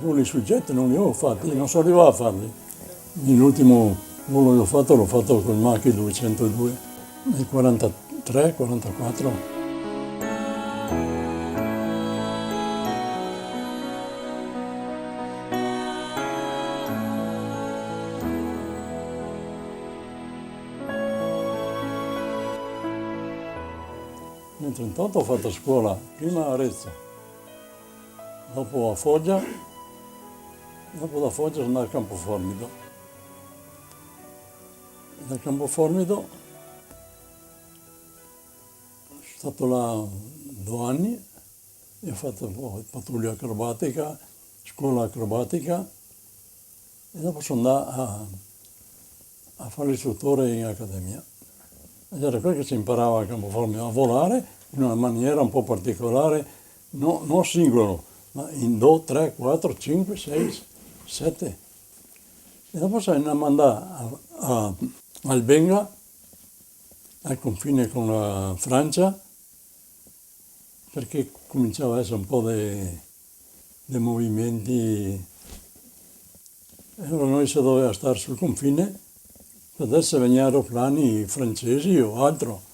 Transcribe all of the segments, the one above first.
voli sui jet non li ho fatti, non sono arrivato a farli. L'ultimo volo che l'ho fatto con il Mach 202 nel 43-44. Nel 1938 ho fatto scuola, prima a Arezzo, dopo a Foggia, dopo da Foggia sono andato a Campoformido. Da Campoformido sono stato là 2 anni e ho fatto pattuglia acrobatica, scuola acrobatica e dopo sono andato a fare l'istruttore in accademia. Ed era quello che si imparava a Campoformido a volare in una maniera un po' particolare, non singolo, ma in 2, 3, 4, 5, 6, 7. E dopo si è mandato a Albenga, al confine con la Francia, perché cominciava a essere un po' dei movimenti. E allora noi si doveva stare sul confine, adesso venivano aeroplani francesi o altro.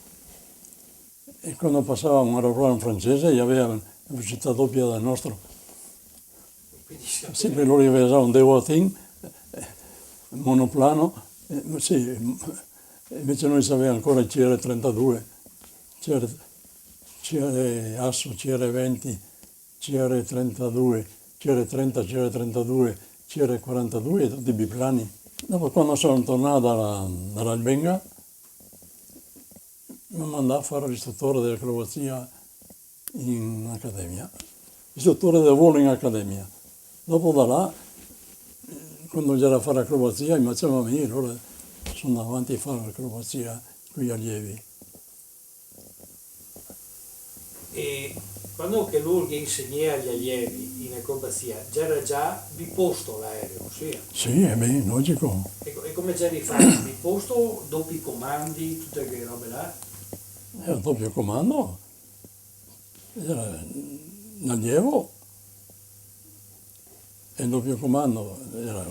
E quando passava un aeroplano francese gli aveva una velocità doppia del nostro. Sempre loro gli avevano un Dewotin, monoplano, sì, invece noi sapevamo ancora il CR32, CR Asso, CR20, CR32, CR30, CR32, CR42 e tutti i biplani. Dopo quando sono tornato dall'Albenga mi hanno mandato a fare l'istruttore dell'acrobazia in accademia, istruttore del volo in accademia. Dopo da là, quando c'era a fare acrobazia, mi facevano venire, allora sono avanti a fare l'acrobazia con gli allievi. E quando che lui insegna agli allievi in acrobazia, c'era già biposto l'aereo, sì? Sì, è bene, logico. E come c'era fatto? Biposto, doppi comandi, tutte quelle robe là? Era doppio comando, era l'allievo e il doppio comando era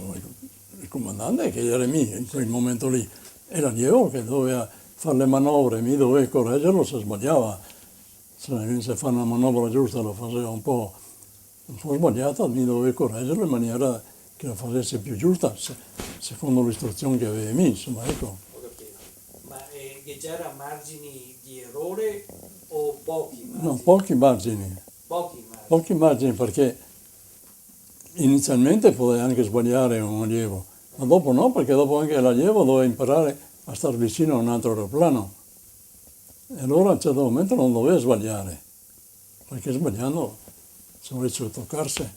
il comandante che era mio in quel momento lì, e l'allievo che doveva fare le manovre, mi doveva correggerlo se sbagliava. Se fa una manovra giusta la faceva un po' sbagliata, mi dovevo correggerlo in maniera che la facesse più giusta, secondo l'istruzione che avevi messo, insomma, ecco. Ho capito. Ma che c'era margini di errore o pochi margini? No, pochi margini. Pochi margini. Pochi margini perché inizialmente poteva anche sbagliare un allievo, ma dopo no, perché dopo anche l'allievo doveva imparare a stare vicino a un altro aeroplano. E allora a un certo momento non doveva sbagliare, perché sbagliando si voleva toccarsi.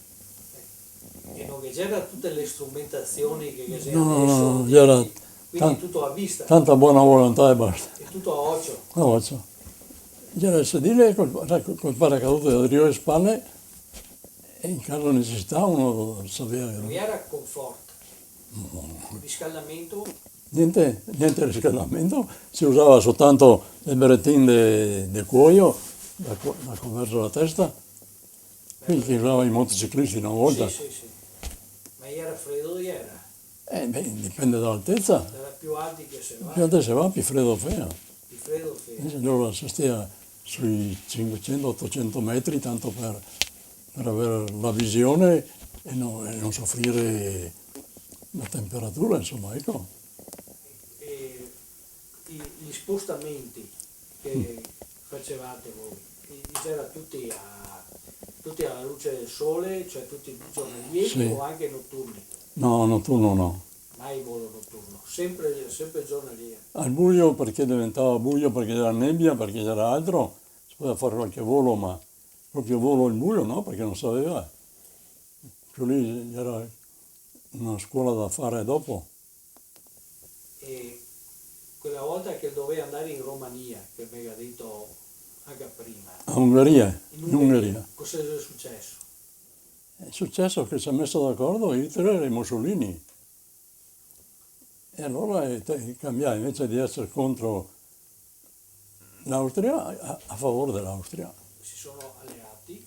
E non che c'era tutte le strumentazioni che c'erano No, adesso, c'era quindi tutto a vista, tanta buona volontà e basta. è tutto a occhio. A occhio. C'era il sedile col paracadute da alle spalle e in caso di necessità uno sapeva. Non era comfort, riscaldamento. Niente riscaldamento, si usava soltanto il berrettin di cuoio da coverso la testa, quelli che usavano i motociclisti una volta. Sì. Ma era freddo era? Dipende dall'altezza. Era più alti che se va. Più alto si va, più freddo fa. Più freddo feria. Allora si stia sui 500-800 metri, tanto per avere la visione e non soffrire la temperatura, insomma, ecco. E gli spostamenti che facevate voi, c'era tutti alla luce del sole, cioè tutti giornalieri Sì. o anche notturni? No, notturno no. Mai volo notturno, sempre giornaliero. Al buio perché diventava buio, perché c'era nebbia, perché c'era altro, si poteva fare qualche volo, ma proprio volo in buio no, perché non sapeva. Più lì era una scuola da fare dopo. E quella volta che doveva andare in Romania, che mi aveva detto anche prima, A Ungheria, in in Ungheria. cosa è successo? È successo che si è messo d'accordo Hitler e Mussolini. E allora è cambiato, invece di essere contro l'Austria, a favore dell'Austria. Si sono alleati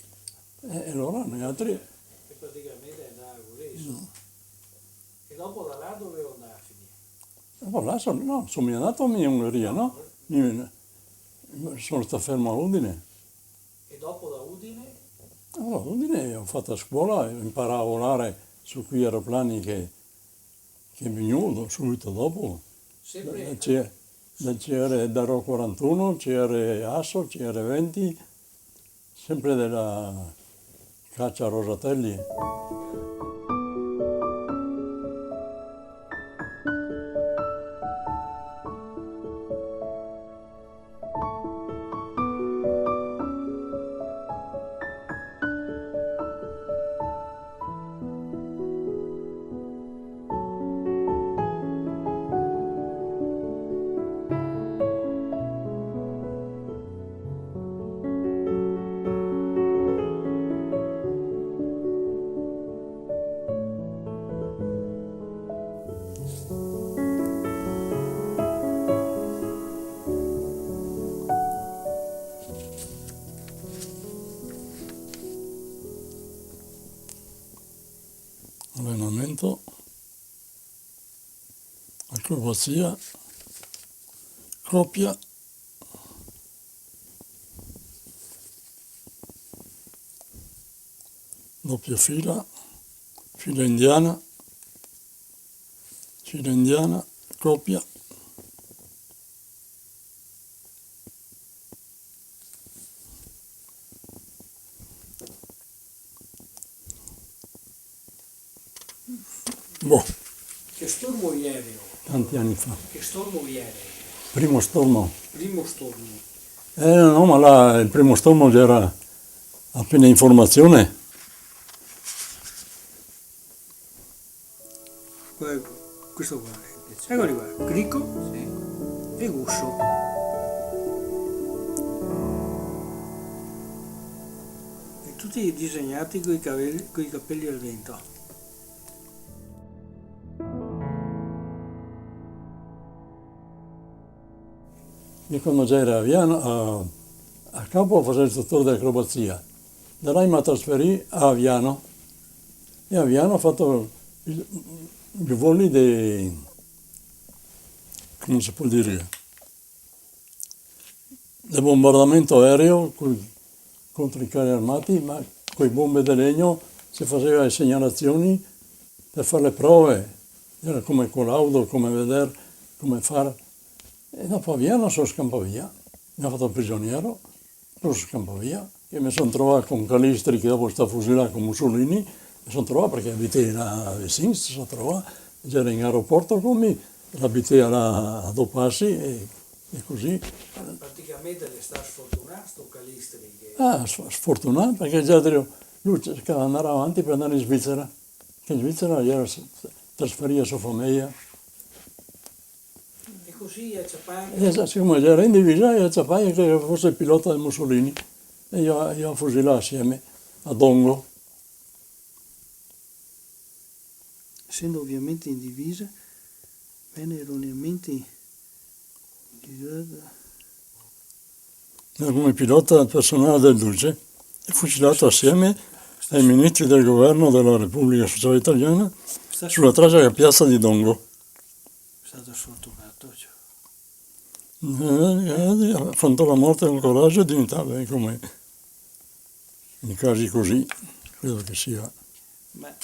E allora noi altri, e praticamente è andata dopo da là dovevo andare a finire? E poi là sono andato in Ungheria, no? Sono stato fermo a Udine. E dopo da Udine? Allora, a Udine ho fatto a scuola, imparavo a volare su quei aeroplani che venivano subito dopo. Sempre Dal CR 41, CR Asso, CR 20, sempre della caccia a Rosatelli. Allenamento, acrobazia, coppia, doppia fila, fila indiana, coppia. Boh, che stormo ieri, tanti anni fa. che stormo ieri, Primo stormo. primo stormo. No, ma là il primo stormo c'era appena informazione. Questo qua, eccoli qua, Crico e Guscio. E tutti disegnati coi capelli al vento. Io quando c'era a Aviano, a capo facevo il dottore di acrobazia. Da là mi trasferì a Aviano e a Aviano ho fatto i voli di, come si può dire, di bombardamento aereo contro i carri armati, ma con le bombe di legno si faceva le segnalazioni per fare le prove. Era come con l'auto, come vedere, come fare. E dopo a Aviano sono scappato via, mi ha fatto prigioniero, sono scappato via, e mi sono trovato con Calistri che dopo sta fucilato con Mussolini, mi sono trovato perché abitavo là vicino, si sono trovato, c'era in aeroporto con me, abitavo là a 2 passi e così. Praticamente le sta sfortunato sto Calistri. Sfortunato perché già lui cercava di andare avanti per andare in Svizzera, che in Svizzera gli era trasferita sua famiglia. E così a Ciapagna. E siccome era in divisa, io sapevo che fosse il pilota di Mussolini e io ho fucilato assieme a Dongo. Essendo ovviamente in divisa, venne erroneamente Come pilota personale del Duce e fucilato assieme ai ministri del governo della Repubblica Sociale Italiana sulla tragica piazza di Dongo. È stato sfortunato. Cioè. Affrontò la morte con coraggio e dignità, beh, come in casi così, credo che sia. Ma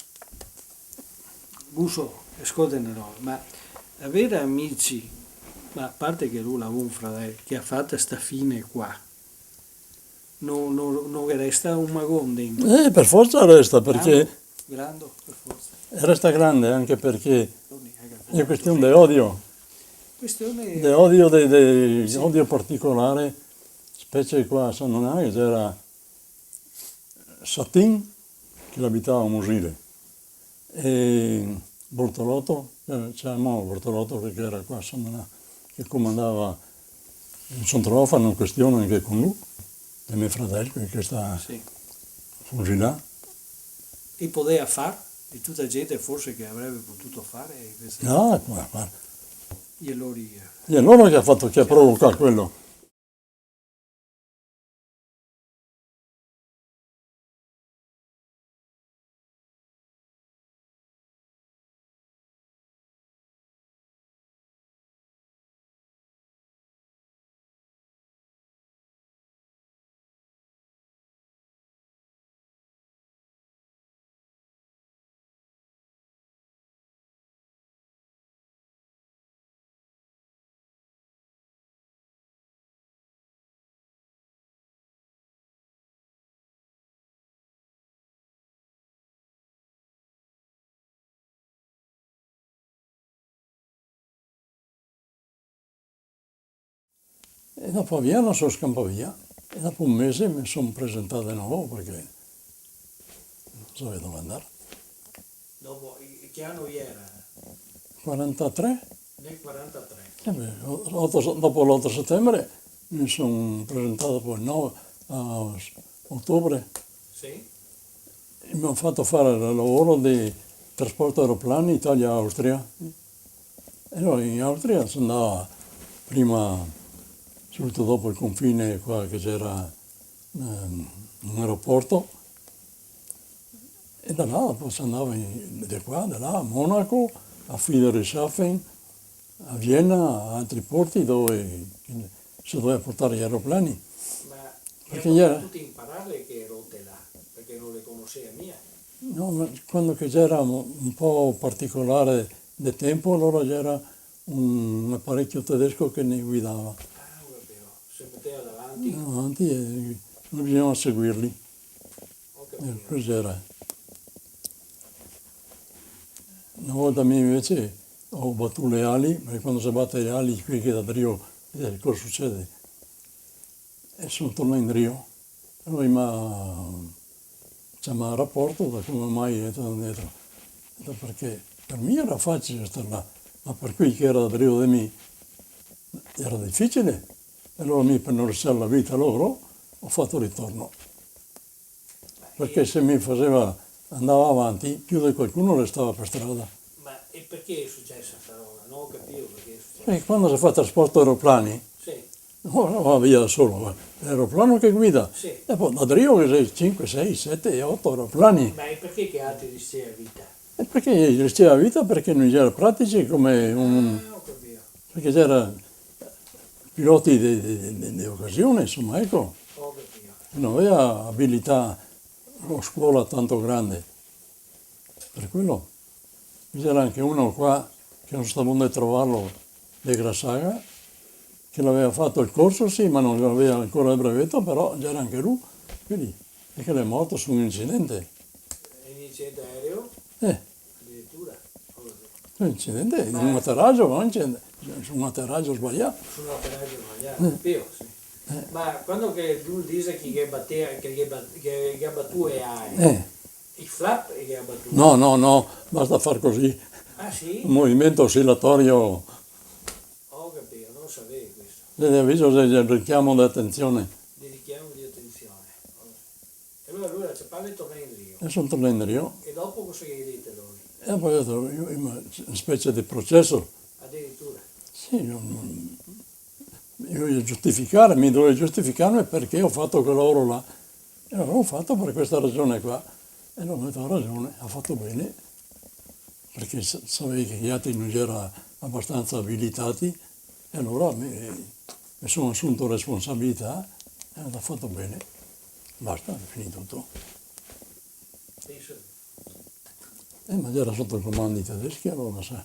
Guso, ascoltami, ma avere amici, ma a parte che lui ha un fratello che ha fatto sta fine qua, non resta un magon dentro. Per forza resta, perché Grande, per forza. resta grande anche perché è questione di Questione di odio, di odio particolare, specie qua a San Donato c'era Satin, che abitava a Musile, e Bortolotto, c'eravamo Bortolotto perché era qua a San Donato, che comandava, mi sono trovato a fare una questione anche con lui, e mio fratello che sta sì. fucilato. E poteva fare, e tutta gente forse che avrebbe potuto fare. No, come fare? E allora che ha fatto, che ha provocato quello? E dopo a Vienna sono scampato via. E dopo un mese mi sono presentato di nuovo perché non sapevo dove andare. Dopo, che anno era? 43? Nel 43. Dopo l'8 settembre mi sono presentato poi il 9 a ottobre Sì? e mi hanno fatto fare il lavoro di trasporto aeroplani Italia-Austria. E noi in Austria si andava prima, subito dopo il confine qua che c'era un aeroporto, e da là poi si andava di qua, di là, a Monaco, a Friedrichshafen, a Vienna, a altri porti dove si doveva portare gli aeroplani. Ma Perché io ho era- potuto imparare che rotte là, perché non le conosceva mia. No, ma quando che c'era un po' particolare di tempo, allora c'era un apparecchio tedesco che ne guidava Ah, proprio, si metteva davanti, avanti e non bisognava seguirli. ho capito. Cos'era? Una volta a me invece ho battuto le ali, perché quando si batte le ali qui che da Rio, cosa succede? E sono tornato in Rio. Allora mi ha chiamato a rapporto da come mai è stato dietro. Ho detto, perché per me era facile stare là, ma per cui che era da Rio di me era difficile. E allora per non lasciare la vita loro ho fatto ritorno. Perché se mi andava avanti, più di qualcuno restava per strada. Ma e perché è successa sta roba? Non ho capito perché è successo. E quando si fa trasporto aeroplani, Sì, no, va via da solo, l'aeroplano che guida. sì. E poi da Rio che sei 5, 6, 7, 8 aeroplani. Ma e perché che altri rischiano la vita? E perché gli rischiava la vita? Perché non c'era pratici come Ah, ho capito, perché c'era piloti di occasione, insomma, ecco, ho capito. non aveva abilità o scuola tanto grande. Per quello c'era anche uno qua che non stavo andando a trovarlo di Grassaga, che l'aveva fatto il corso, sì, ma non aveva ancora il brevetto, però c'era anche lui, quindi, e che è morto su un incidente. Incidente aereo, Eh, addirittura, ho capito. un incidente, un atterraggio, ma un atterraggio sbagliato. Sono operato sbagliato, capito? Sì. Ma quando che lui dice che batteva, che ha battuto le ali, il flap è che ha battuto? No, basta far così. Ah sì? Un movimento oscillatorio, Ho capito, non sapevo questo. le avviso se c'è il richiamo di attenzione. Di richiamo di attenzione. E allora c'è palle e torna in Rio. E sono tornato in Rio. E dopo cosa gli dite lui? E poi ho detto, una specie di processo. Addirittura. Sì, io voglio giustificare, mi dovevo giustificarmi perché ho fatto quel lavoro là. E l'avevo fatto per questa ragione qua. E l'ho detto, ha ragione, ha fatto bene, perché sapevi che gli altri non erano abbastanza abilitati, e allora mi sono assunto responsabilità e ha fatto bene. Basta, è finito tutto. Penso. Ma era sotto il comando dei tedeschi, allora sa.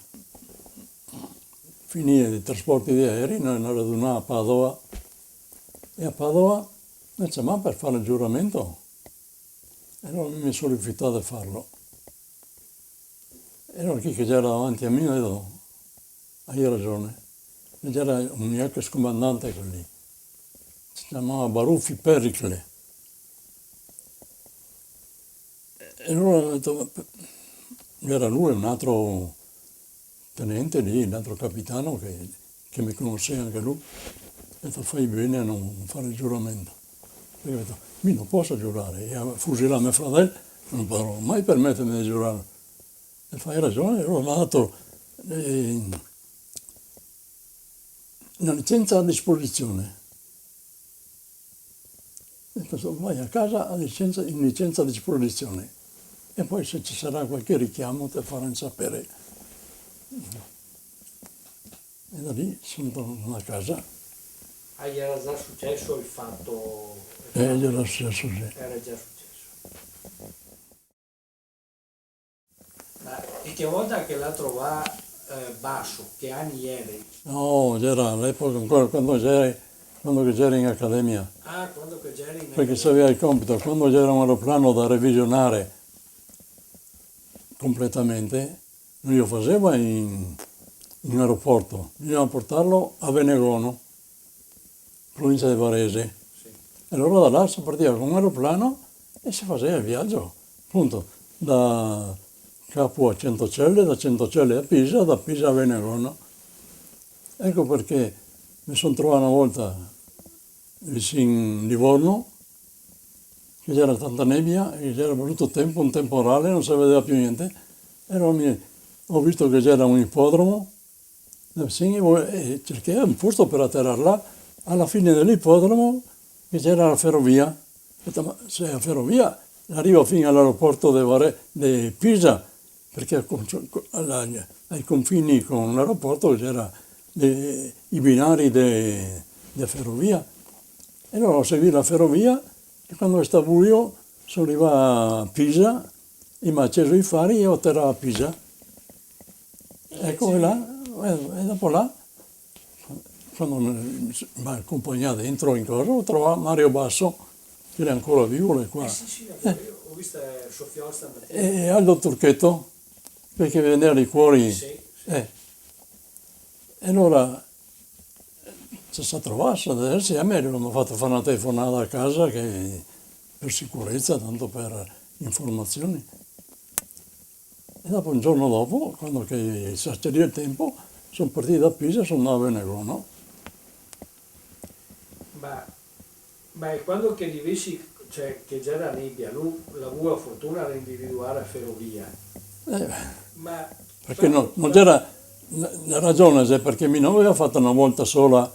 Finì i trasporti di aerei, noi ne radunavamo a Padova, e a Padova mi chiamavano per fare il giuramento, e allora mi sono rifiutato di farlo. E allora chi che c'era davanti a me ha detto, hai ragione. E c'era un ex comandante lì, si chiamava Baruffi Pericle. E allora ho detto, era lui, un altro tenente lì, un altro capitano che mi conosceva anche lui. Ho detto, fai bene a non fare il giuramento. Perché ho detto, io non posso giurare, e a fucilare mio fratello non potrò mai permettermi di giurare. E fai ragione, allora mi ha dato una licenza a disposizione. Ho detto, vai a casa in licenza a disposizione. E poi se ci sarà qualche richiamo ti faranno sapere. E da lì sono tornato a casa Ah, gli era già successo il fatto. e gli era successo così. Era già successo. Ma e che volta che l'ha trovato basso, che anni eri? No, c'era all'epoca ancora quando c'era in accademia, Ah, quando che c'eri in perché sapeva il compito, quando c'era un aeroplano da revisionare completamente, non io facevo in aeroporto, bisognava portarlo a Venegono, provincia di Varese. Sì. E allora da là si partiva con un aeroplano e si faceva il viaggio, appunto, da Capua a Centocelle, da Centocelle a Pisa, da Pisa a Venegono. Ecco perché mi sono trovato una volta vicino a Livorno, che c'era tanta nebbia, e c'era brutto tempo, un temporale, non si vedeva più niente. Ho visto che c'era un ippodromo, e cercai un posto per atterrare là. Alla fine dell'ippodromo che c'era la ferrovia. Ho detto, ma se la ferrovia arriva fino all'aeroporto di Pisa, perché ai confini con l'aeroporto c'erano i binari di ferrovia. E allora ho seguito la ferrovia e quando stava buio sono arrivato a Pisa e mi ha acceso i fari e ho atterrato a Pisa. Ecco là, e dopo là, quando mi ha accompagnato dentro in cosa, ho trovato Mario Basso, che era ancora vivo, qua. Sì, io ho visto il soffiore stamattina. E Aldo Turchetto, perché vendeva i cuori. Sì. E allora ci si trovasse insieme, abbiamo fatto fare una telefonata a casa per sicurezza, tanto per informazioni. E dopo, un giorno dopo, quando si accedeva il tempo, sono partito da Pisa e sono andato a Venegono. Ma quando che divisi, cioè che già era nebbia, lui la avuto fortuna di individuare la ferrovia. Ma Perché non c'era la ragione, è perché mi non aveva fatto una volta sola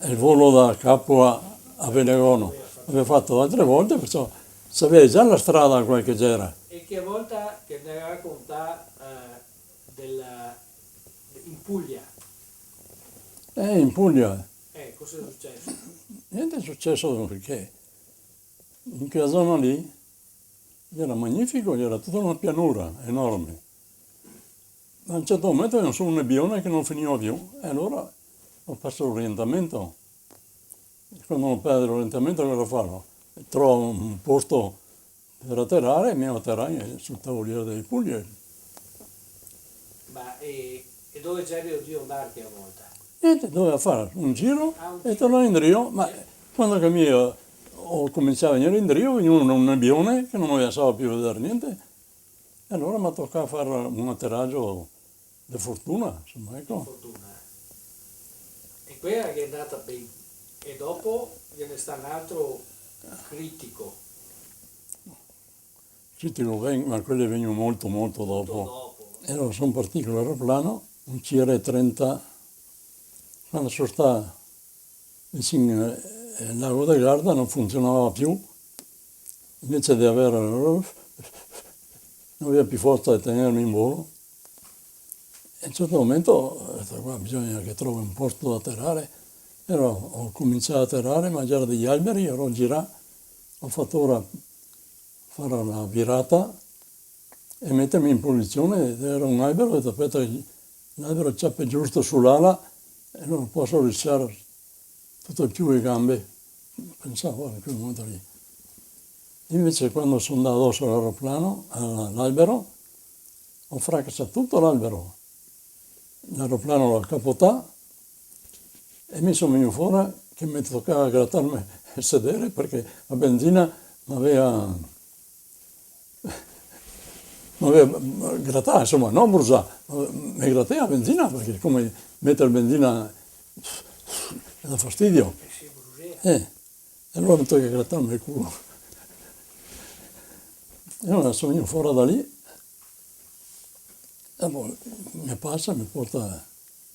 il volo da Capua a Venegono, aveva fatto altre volte, perciò sapeva già la strada quel che c'era. E che volta che ne racconta in Puglia? In Puglia Cosa è successo? niente è successo perché in quella zona lì era magnifico, era tutta una pianura enorme. A un certo momento era solo un nebbione che non finiva più e allora ho perso l'orientamento. Quando non perdo l'orientamento cosa farò? Trovo un posto per atterrare e mi atterrai sul tavoliere dei Puglie. E dove c'eri di andare che a volta? Niente, doveva fare un giro e tornare in Rio, ma quando che ho cominciato a venire in Rio, veniva un nebbione che non mi lasciava più vedere niente. E allora mi toccava fare un atterraggio di fortuna, insomma, ecco. Di fortuna. E quella che è andata bene. E dopo viene sta un altro critico. Critico, ma quelli vengono molto, molto dopo. Dopo. E allora sono partito con l'aeroplano, un CR-30, quando sono stato vicino al lago del Garda non funzionava più, invece di avere, non aveva più forza di tenermi in volo. E a un certo momento ho detto, qua bisogna che trovi un posto da atterrare. E allora ho cominciato a atterrare, mangiare degli alberi, ero girato, ho fatto ora fare una virata e mettermi in posizione, ed era un albero, ho detto aspetta che l'albero ciappa giusto sull'ala e non posso risciare tutto più le gambe. Pensavo in quel momento lì. Invece quando sono andato addosso all'aeroplano, all'albero, ho fracassato tutto l'albero. L'aeroplano l'ho capotato e mi sono venuto fuori che mi toccava grattarmi il sedere perché la benzina mi aveva grattato, insomma, non bruciato, mi grattava la benzina perché come mettere benzina dà fastidio. E allora mi tocca grattarmi il culo. E allora sono venuto fuori da lì. E poi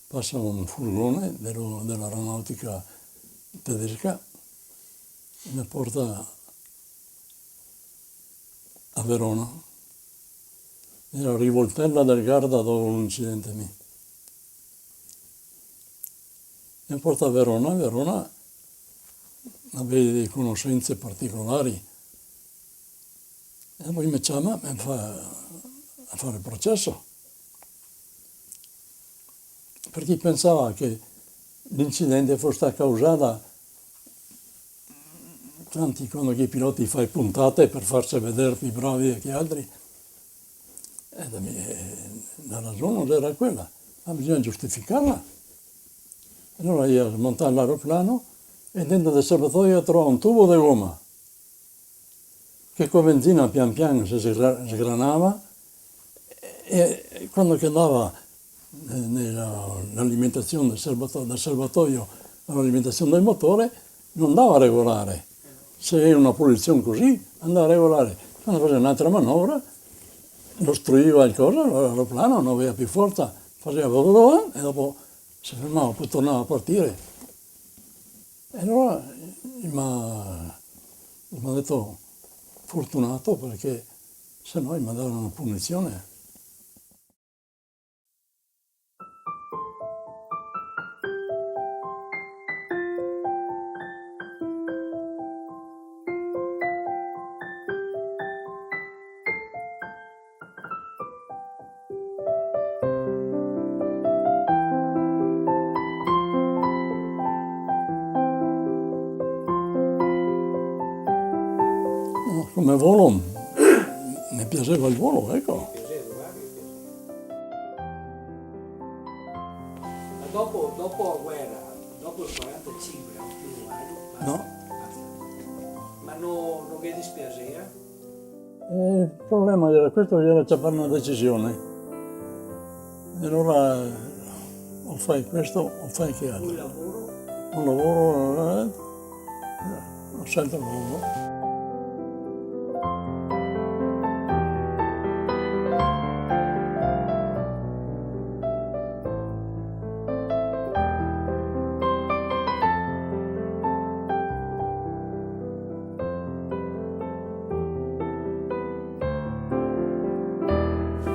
passa un furgone dell'aeronautica tedesca, mi porta a Verona. Era Rivoltella del Garda dove l'incidente lì. Mi porta a Verona aveva delle conoscenze particolari. E poi mi chiama a fare il processo. Perché pensava che l'incidente fosse stato causato tanti quando i piloti fanno puntate per farsi vedere più bravi che altri. La ragione non era quella, ma bisogna giustificarla. Allora io smontai l'aeroplano e dentro del serbatoio trova un tubo di gomma che con benzina pian piano si sgranava e quando andava nell'alimentazione del serbatoio all'alimentazione del motore non andava a regolare. Se era una posizione così andava a regolare. Quando faceva un'altra manovra ostruiva il coso, l'aeroplano non aveva più forza, faceva e dopo si fermava, poi tornava a partire. E allora mi ha detto fortunato perché se no mi davano una punizione. Come volo mi piaceva il volo, ecco. Ma dopo la guerra, dopo il 45, non più basta, No. basta. Ma non vi dispiaceva? Il problema era questo, era già fare una decisione. E allora o fai questo o fai che altro. Un lavoro? Un lavoro, ho scelto il lavoro.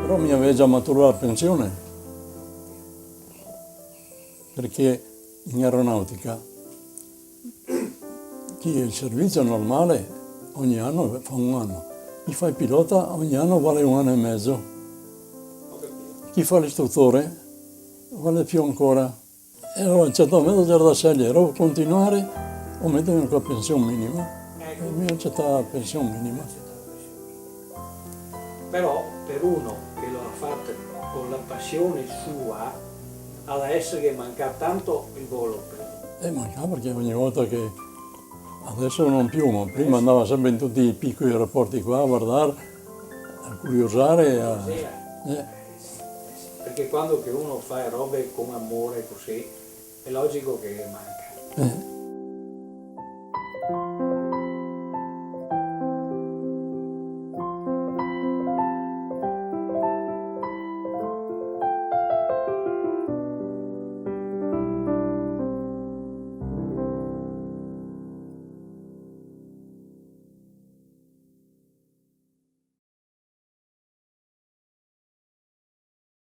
Però mi aveva già maturato la pensione, perché in aeronautica chi il servizio normale ogni anno fa un anno, chi fa il pilota ogni anno vale 1 anno e mezzo, chi fa l'istruttore vale più ancora. E allora a un certo momento c'era da scegliere o continuare o mettermi con la pensione minima. E mi ho accettato la pensione minima. Però per uno che lo ha fatto con la passione sua, ad essere che manca tanto il volo. Mancava perché ogni volta che, adesso non più, ma prima andava sempre in tutti i piccoli aeroporti qua a guardare, a curiosare. Perché quando che uno fa robe con amore così, è logico che manca.